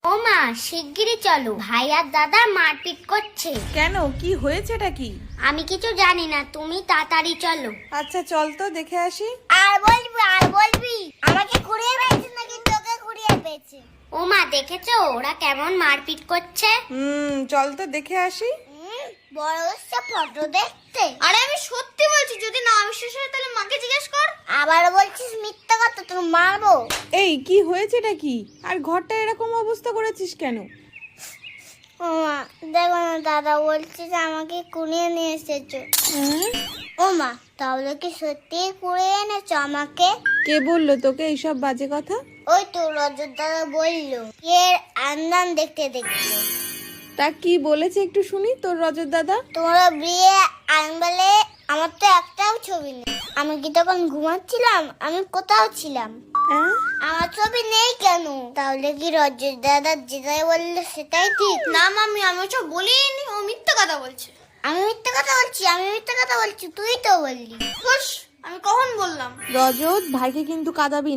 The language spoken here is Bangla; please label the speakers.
Speaker 1: ও মা, শিগগিরই চলো, ভাই আর দাদা মারপিট করছে।
Speaker 2: কেন, কি হয়েছেটা কি?
Speaker 1: আমি কিছু জানি না, তুমি তাড়াতাড়ি চলো।
Speaker 2: আচ্ছা চল তো দেখে আসি।
Speaker 3: আর বলবি আমাকে কুড়িয়ে পেয়েছে নাকি তোকে কুড়িয়ে পেয়েছে?
Speaker 1: ও মা, দেখেছো ওরা কেমন মারপিট করছে?
Speaker 2: চল তো দেখে আসি।
Speaker 3: বড় হচ্ছে ফটো দেখতে।
Speaker 1: আরে আমি সত্যি বলছি, যদি না বিশ্বাস হয় তাহলে মাকে জিজ্ঞেস কর।
Speaker 3: আবার বলছিস মিথ্যা কথা, তোর মারবো।
Speaker 2: এই কি হয়েছেটা কি? আর ঘরটা এরকম অবস্থা করেছিস কেন?
Speaker 3: ও মা, দেখো না, দাদা বলছে যে আমাকে কুড়িয়ে নিয়ে এসেছো। ও মা, তাহলে কি সত্যি কুড়িয়ে এনেছো আমাকে?
Speaker 2: কে বললো তোকে এইসব বাজে কথা?
Speaker 3: ওই তো রজত দাদা বললো, এর আন্দান দেখতে দেখতে।
Speaker 2: তা কি বলেছে একটু শুনি তোর রজত দাদা।
Speaker 3: তোমরা বিয়ে আনবেলে আমার তো একটাও ছবি নেই। আমি কি তখন ঘুমাচ্ছিলাম? আমি কোথাও ছিলাম? আমার ছবি নেই কেন? তাহলে কি রজত দাদা যেটাই বললো সেটাই ঠিক?
Speaker 1: না মামি, আমি ওসব বলিনি, ও মিথ্যা কথা বলছে।
Speaker 3: আমি মিথ্যা কথা বলছি, তুই তো বললি।
Speaker 1: আমি কখন বললাম?
Speaker 2: রজত, ভাইকে কিন্তু কাঁদাবি না।